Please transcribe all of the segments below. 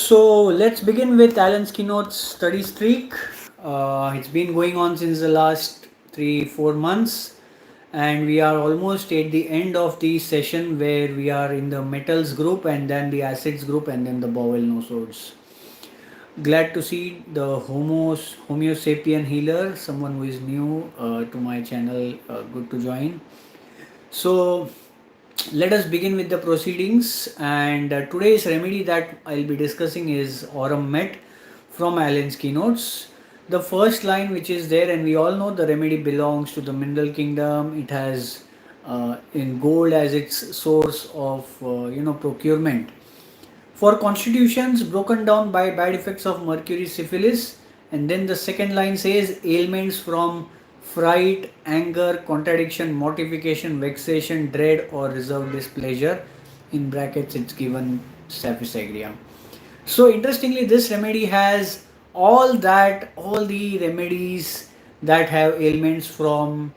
So let's begin with Alan's keynote study streak. It's been going on since the last 3 4 months, and we are almost at the end of the session where we are in the metals group and then the acids group and then the bowel nosodes. Glad to see the Homo sapien healer, someone who is new to my channel. Good to join. So let us begin with the proceedings, and today's remedy that I'll be discussing is Aurum Met from Allen's keynotes. The first line which is there, and we all know the remedy belongs to the mineral kingdom. It has in gold as its source of procurement for constitutions broken down by bad effects of mercury syphilis. And then the second line says ailments from fright, anger, contradiction, mortification, vexation, dread or reserved displeasure. In brackets it's given staphysagria. So interestingly, this remedy has all the remedies that have ailments from,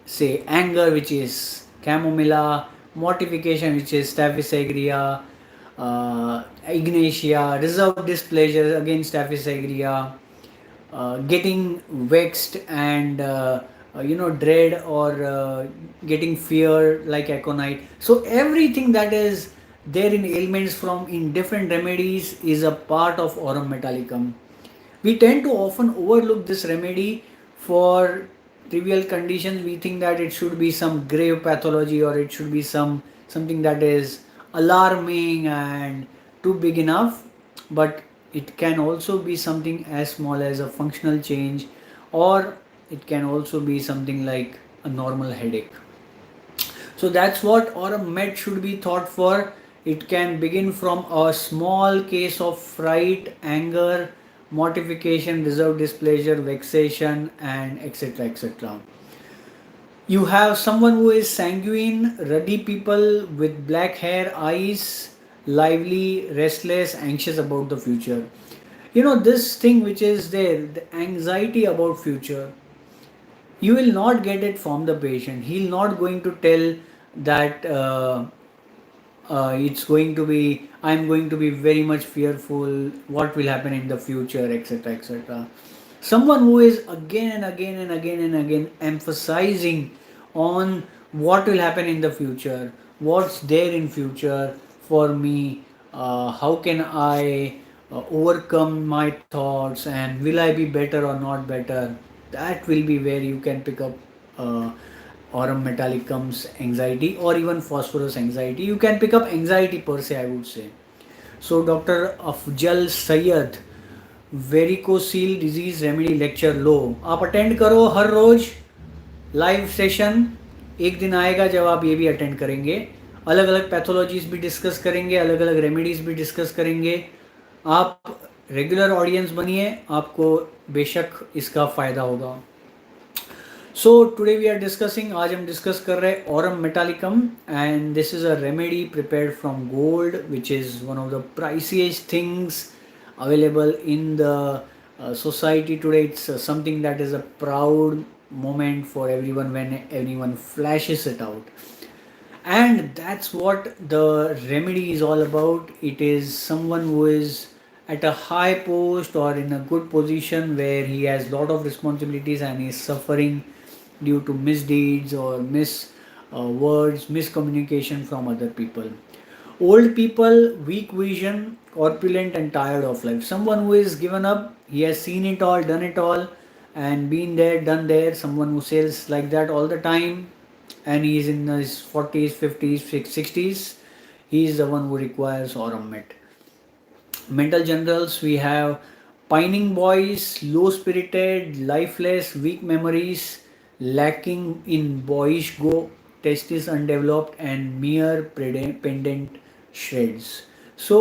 say, anger, which is chamomilla, mortification, which is staphysagria, ignatia, reserved displeasure, again staphysagria, getting vexed and dread or getting fear like aconite. So everything that is there in ailments from in different remedies is a part of aurum metallicum. We tend to often overlook this remedy for trivial conditions. We think that it should be some grave pathology or it should be something that is alarming and too big enough, but it can also be something as small as a functional change, or it can also be something like a normal headache. So that's what aurum met should be thought for. It can begin from a small case of fright, anger, mortification, reserved displeasure, vexation, and etc. etc. You have someone who is sanguine, ruddy people with black hair, eyes, lively, restless, anxious about the future. This thing which is there, the anxiety about future, you will not get it from the patient. He'll not going to tell that it's going to be, I'm going to be very much fearful, what will happen in the future, etc. etc. Someone who is again and again and again and again emphasizing on what will happen in the future, what's there in future for me, how can I overcome my thoughts, and will I be better or not better. That will be where you can pick up aurum metallicum's anxiety, or even phosphorus anxiety. You can pick up anxiety per se, I would say. So Dr. Afjal Sayyed varicocele disease remedy lecture लो, आप attend करो हर रोज live session. एक दिन आएगा जब आप ये भी अटेंड करेंगे. अलग अलग पैथोलॉजीज भी डिस्कस करेंगे, अलग अलग रेमेडीज भी डिस्कस करेंगे. आप रेगुलर ऑडियंस बनिए, आपको बेशक इसका फ़ायदा होगा. So today we are discussing, आज हम डिस्कस कर रहे हैं aurum metallicum, and this is a remedy prepared from gold, which is one of the priciest things available in the society today. It's something that is a proud moment for everyone when anyone flashes it out, and that's what the remedy is all about. It is someone who is at a high post or in a good position where he has lot of responsibilities and is suffering due to misdeeds or words, miscommunication from other people. Old people, weak vision, corpulent and tired of life. Someone who is given up, he has seen it all, done it all, and been there, done there. Someone who says like that all the time, and he is in his 40s, 50s, 60s. He is the one who requires aurum met. Mental generals, we have pining boys, low spirited, lifeless, weak memories, lacking in boyish go, testes undeveloped, and mere pendant shreds. So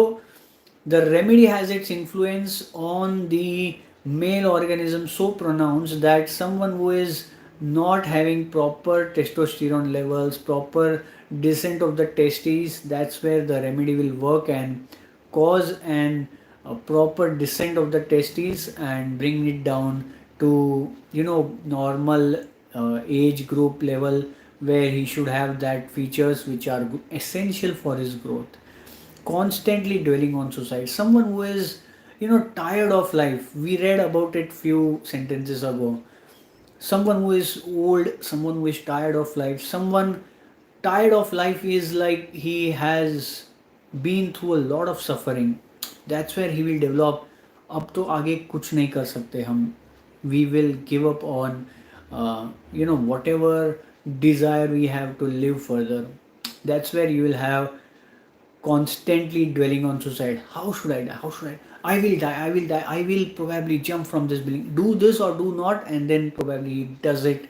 the remedy has its influence on the male organism so pronounced that someone who is not having proper testosterone levels, proper descent of the testes, that's where the remedy will work and cause an a proper descent of the testes and bring it down to normal age group level, where he should have that features which are essential for his growth. constantly dwelling on suicide, someone who is, tired of life. We read about it few sentences ago. Someone who is old, someone who is tired of life, someone tired of life is like he has been through a lot of suffering. That's where he will develop, अब तो आगे कुछ नहीं कर सकते हम, we will give up on whatever desire we have to live further. That's where you will have constantly dwelling on suicide. How should I die? How should I will die. I will die. I will probably jump from this building. Do this or do not, and then probably he does it,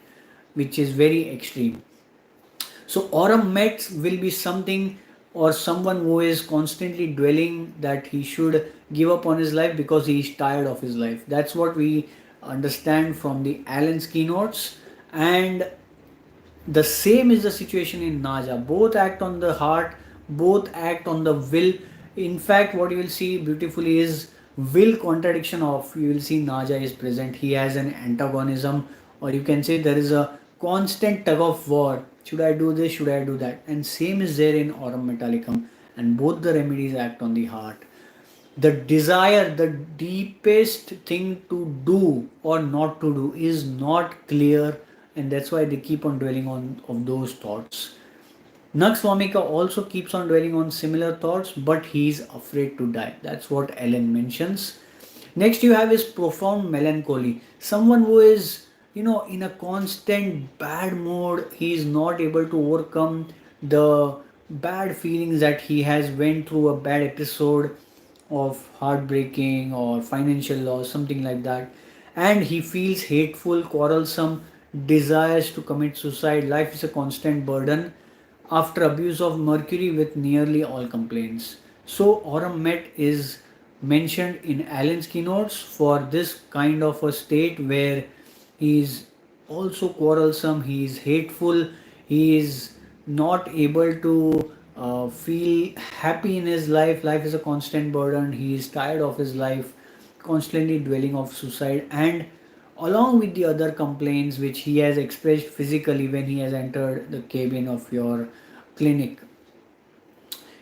which is very extreme. So autumn mets will be something or someone who is constantly dwelling that he should give up on his life because he is tired of his life. That's what we understand from the Allen's keynotes. And the same is the situation in Naja. Both act on the heart, both act on the will. In fact, what you will see beautifully is will contradiction of, you will see Naja is present. He has an antagonism, or you can say there is a constant tug of war. Should I do this? Should I do that? And same is there in Aurum Metallicum. And both the remedies act on the heart. The desire, the deepest thing to do or not to do is not clear, and that's why they keep on dwelling on of those thoughts. Nakswamika also keeps on dwelling on similar thoughts, but he's afraid to die. That's what Ellen mentions. Next, you have is profound melancholy. Someone who is, in a constant bad mood. He is not able to overcome the bad feelings that he has went through a bad episode of heartbreaking or financial loss, something like that. And he feels hateful, quarrelsome, desires to commit suicide. Life is a constant burden after abuse of mercury with nearly all complaints. So Aurum Met is mentioned in Allen's keynotes for this kind of a state where he is also quarrelsome, he is hateful, he is not able to feel happy in his life. Life is a constant burden. He is tired of his life, constantly dwelling of suicide, and along with the other complaints which he has expressed physically when he has entered the cabin of your clinic.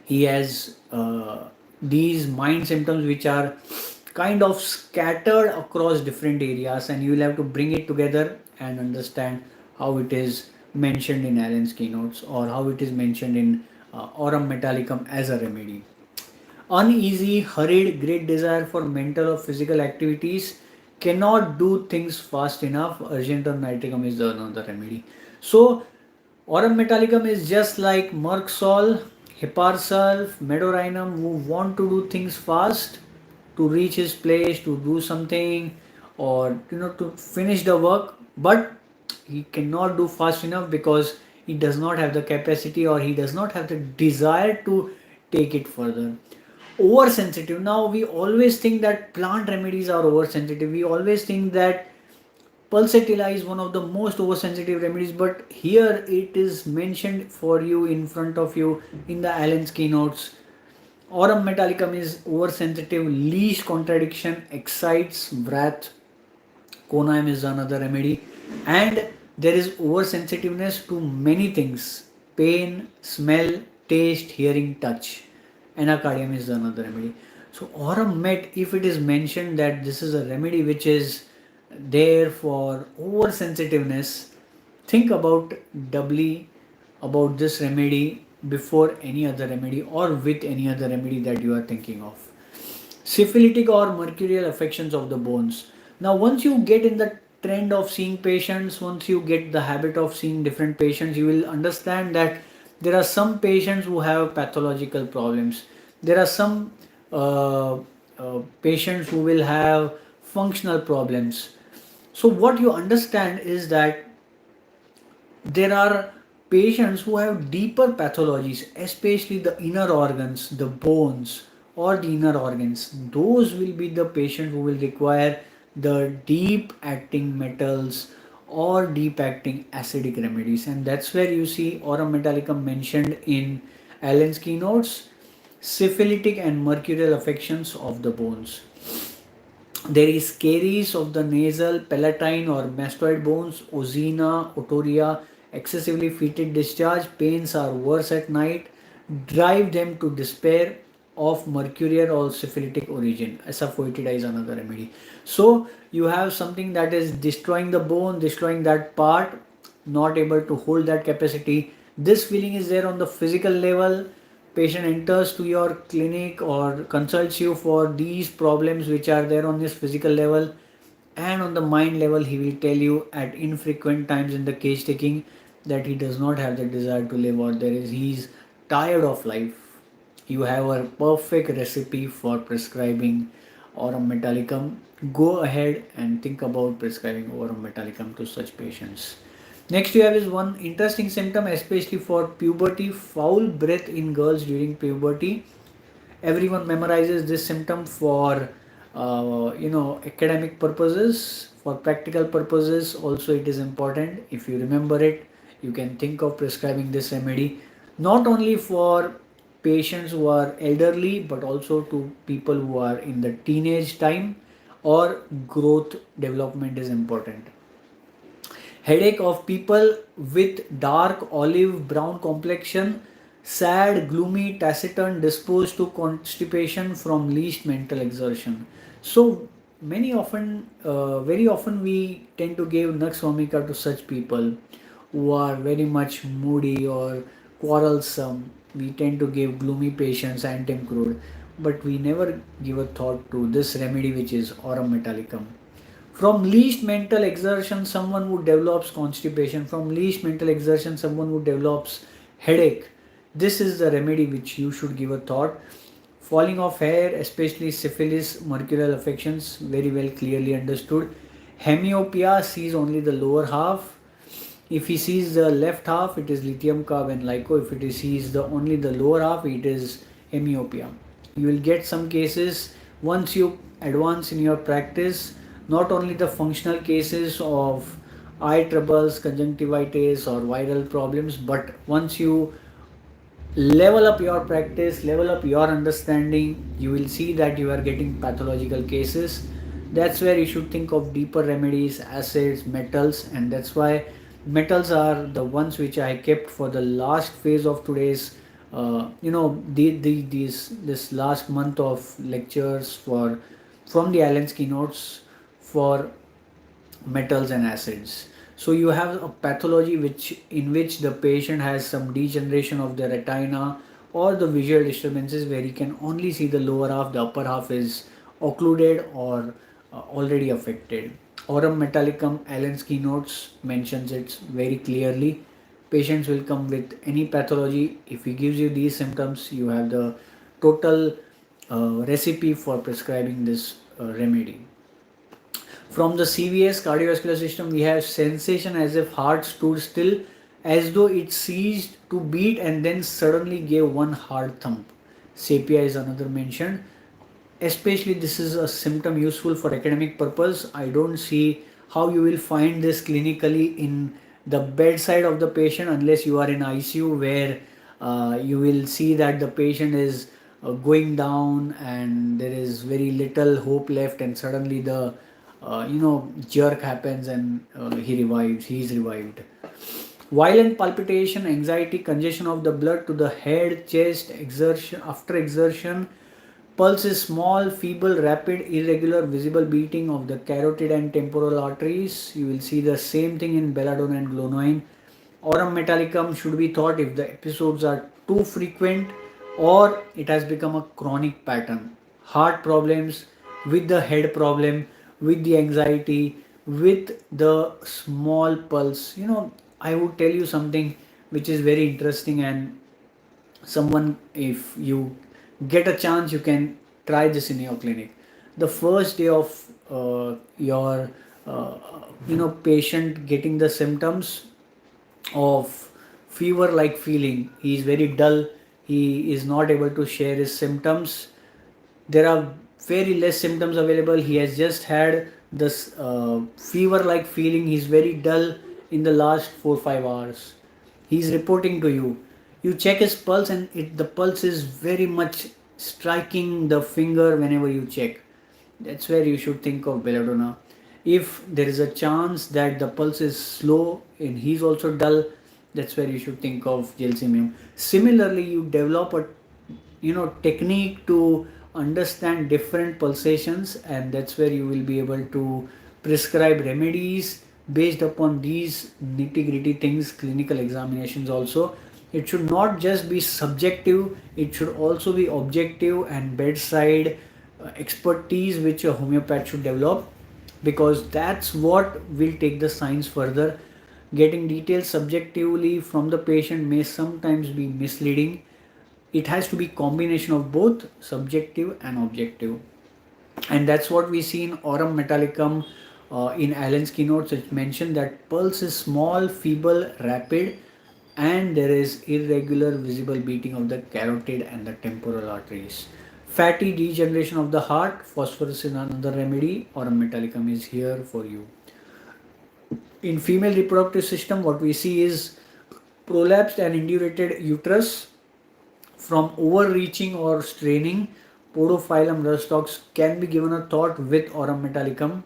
He has these mind symptoms which are kind of scattered across different areas, and you will have to bring it together and understand how it is mentioned in Allen's keynotes or how it is mentioned in Aurum Metallicum as a remedy. Uneasy, hurried, great desire for mental or physical activities, cannot do things fast enough. Urgent or nitricum is the another remedy. So Aurum Metallicum is just like Mercsol, Hipparsulf, Medorhinum, who want to do things fast to reach his place, to do something, or to finish the work, but he cannot do fast enough because he does not have the capacity or he does not have the desire to take it further. Oversensitive. Now we always think that plant remedies are oversensitive. We always think that pulsatilla is one of the most oversensitive remedies, but here it is mentioned for you in front of you in the Allen's keynotes. Aurum Metallicum is oversensitive, least contradiction, excites wrath. Conaim is another remedy, and there is oversensitiveness to many things: pain, smell, taste, hearing, touch. Anacardium is another remedy. So Aurum Met, if it is mentioned that this is a remedy which is there for oversensitiveness, think about doubly about this remedy before any other remedy or with any other remedy that you are thinking of. Syphilitic or mercurial affections of the bones. Now, once you get in the trend of seeing patients, once you get the habit of seeing different patients, you will understand that there are some patients who have pathological problems. There are some patients who will have functional problems. So, what you understand is that there are patients who have deeper pathologies, especially the inner organs, the bones, or the inner organs. Those will be the patient who will require the deep acting metals or deep acting acidic remedies, and that's where you see Aurum Metallicum mentioned in Allen's keynotes. Syphilitic and mercurial affections of the bones. There is caries of the nasal, palatine or mastoid bones, ozina, otorrhea, excessively fetid discharge, pains are worse at night, drive them to despair, of mercurial or syphilitic origin. Asafoetida is another remedy. So you have something that is destroying the bone, destroying that part, not able to hold that capacity. This feeling is there on the physical level. Patient enters to your clinic or consults you for these problems which are there on this physical level, and on the mind level he will tell you at infrequent times in the case taking that he does not have the desire to live, or there is he's tired of life. You have a perfect recipe for prescribing aurum metallicum. Go ahead and think about prescribing aurum metallicum to such patients. Next you have is one interesting symptom, especially for puberty: foul breath in girls during puberty. Everyone memorizes this symptom for academic purposes. For practical purposes also it is important. If you remember it, you can think of prescribing this remedy not only for patients who are elderly but also to people who are in the teenage time or growth development is important. Headache of people with dark olive brown complexion, sad, gloomy, taciturn, disposed to constipation from least mental exertion. So very often we tend to give nux vomica to such people who are very much moody or quarrelsome. We tend to give gloomy patients antim crude, but we never give a thought to this remedy which is aurum metallicum. From least mental exertion, someone who develops constipation. From least mental exertion, someone who develops headache. This is the remedy which you should give a thought. Falling of hair, especially syphilis, mercurial affections, very well clearly understood. Hemiopia sees only the lower half. If he sees the left half, it is lithium carb and lyco. If it sees only the lower half, it is hemiopia. You will get some cases once you advance in your practice, not only the functional cases of eye troubles, conjunctivitis or viral problems, but once you level up your practice, level up your understanding, you will see that you are getting pathological cases. That's where you should think of deeper remedies, acids, metals, and that's why metals are the ones which I kept for the last phase of today's this last month of lectures for from the Allen's keynotes for metals and acids. So you have a pathology in which the patient has some degeneration of the retina or the visual disturbances where he can only see the lower half, the upper half is occluded or already affected. Aurum metallicum, Allen's keynotes mentions it very clearly. Patients will come with any pathology. If he gives you these symptoms, you have the total recipe for prescribing this remedy. From the CVS cardiovascular system, we have sensation as if heart stood still, as though it ceased to beat and then suddenly gave one hard thump. Sepia is another mentioned. Especially this is a symptom useful for academic purpose. I don't see how you will find this clinically in the bedside of the patient unless you are in ICU, where you will see that the patient is going down and there is very little hope left, and suddenly the jerk happens and he is revived. Violent palpitation, anxiety, congestion of the blood to the head, chest, exertion after exertion. Pulse is small, feeble, rapid, irregular, visible beating of the carotid and temporal arteries. You will see the same thing in belladonna and glonoine. Aurum metallicum should be thought if the episodes are too frequent or it has become a chronic pattern. Heart problems with the head problem, with the anxiety, with the small pulse. I would tell you something which is very interesting, and someone, if you get a chance, you can try this in your clinic. The first day of your patient getting the symptoms of fever like feeling, he is very dull, he is not able to share his symptoms, there are very less symptoms available, he has just had this fever like feeling, he is very dull in the last 4-5 hours, he is reporting to you. You check his pulse and the pulse is very much striking the finger whenever you check. That's where you should think of belladonna. If there is a chance that the pulse is slow and he's also dull, that's where you should think of gelsemium. Similarly, you develop a technique to understand different pulsations, and that's where you will be able to prescribe remedies based upon these nitty gritty things. Clinical examinations also, it should not just be subjective, it should also be objective and bedside expertise which a homeopath should develop, because that's what will take the science further. Getting details subjectively from the patient may sometimes be misleading. It has to be combination of both subjective and objective, and that's what we see in aurum metallicum. In Allen's keynotes, it's mentioned that pulse is small, feeble, rapid, and there is irregular visible beating of the carotid and the temporal arteries. Fatty degeneration of the heart, phosphorus is another remedy. Aurum metallicum is here for you. In female reproductive system, what we see is prolapsed and indurated uterus from overreaching or straining. Podophyllum rustox can be given a thought with aurum metallicum.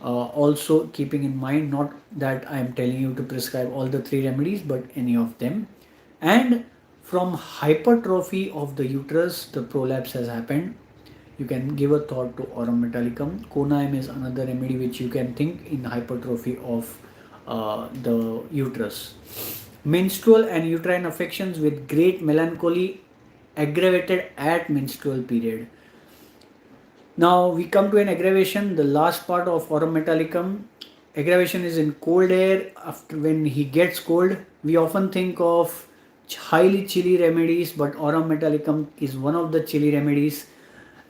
Also keeping in mind, not that I am telling you to prescribe all the three remedies, but any of them. And from hypertrophy of the uterus, the prolapse has happened, you can give a thought to aurum metallicum. Conime is another remedy which you can think in hypertrophy of the uterus. Menstrual and uterine affections with great melancholy aggravated at menstrual period. Now we come to an aggravation, the last part of aurum metallicum. Aggravation is in cold air. After when he gets cold, we often think of highly chilly remedies, but aurum metallicum is one of the chilly remedies.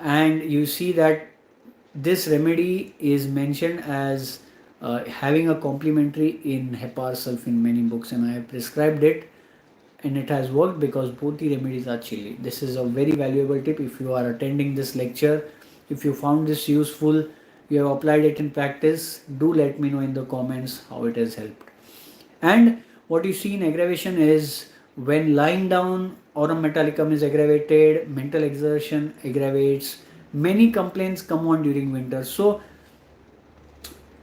And you see that this remedy is mentioned as having a complementary in hepar sulph in many books, and I have prescribed it, and it has worked because both the remedies are chilly. This is a very valuable tip. If you are attending this lecture, if you found this useful, you have applied it in practice, do let me know in the comments how it has helped. And what you see in aggravation is when lying down, aurum metallicum is aggravated, mental exertion aggravates, many complaints come on during winter. So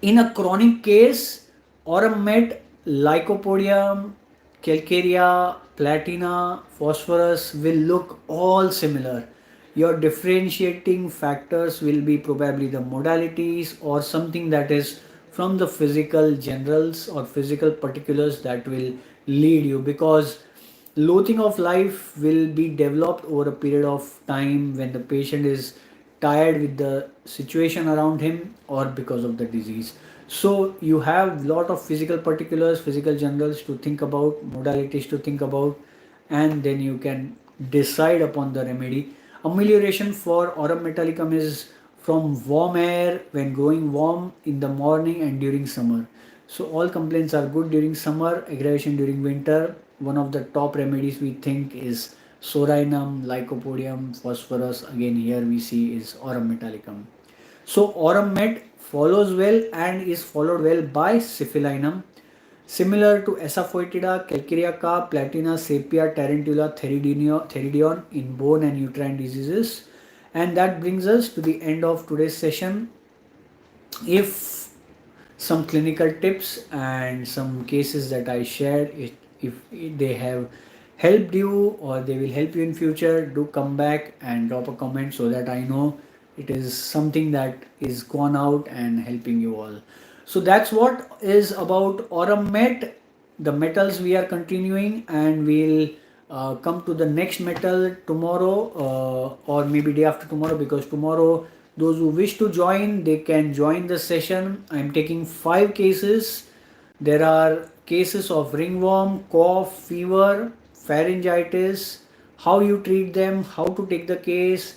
in a chronic case, aurum met, lycopodium, calcarea, platina, phosphorus will look all similar. Your differentiating factors will be probably the modalities or something that is from the physical generals or physical particulars that will lead you, because loathing of life will be developed over a period of time when the patient is tired with the situation around him or because of the disease. So you have lot of physical particulars, physical generals to think about, modalities to think about, and then you can decide upon the remedy. Amelioration for aurum metallicum is from warm air when growing warm in the morning and during summer. So all complaints are good during summer, aggravation during winter. One of the top remedies we think is sorinum, lycopodium, phosphorus. Again here we see is aurum metallicum. So aurum met follows well and is followed well by syphilinum. Similar to Asafoetida, Calcareaca, Platina, Sepia, Tarantula, Theridion in bone and uterine diseases. And that brings us to the end of today's session. If some clinical tips and some cases that I shared, if they have helped you or they will help you in future, do come back and drop a comment so that I know it is something that is gone out and helping you all. So that's what is about aurum met. The metals we are continuing, and we'll come to the next metal tomorrow or maybe day after tomorrow, because tomorrow those who wish to join, they can join the session. I'm taking 5 cases. There are cases of ringworm, cough, fever, pharyngitis, how you treat them, how to take the case,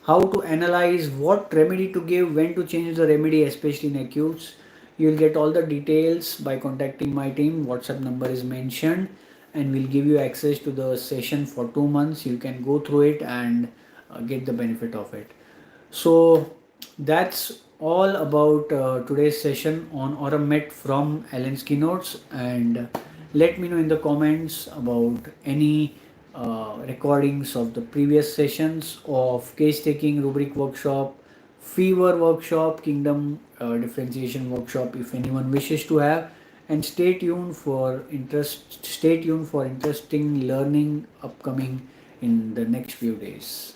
how to analyze, what remedy to give, when to change the remedy, especially in acutes. You will get all the details by contacting my team. WhatsApp number is mentioned, and we'll give you access to the session for 2 months. You can go through it and get the benefit of it. So that's all about today's session on aurum met from Allen's keynotes, and let me know in the comments about any recordings of the previous sessions of case taking, rubric workshop, fever workshop, kingdom differentiation workshop, if anyone wishes to have. And stay tuned for interesting learning upcoming in the next few days.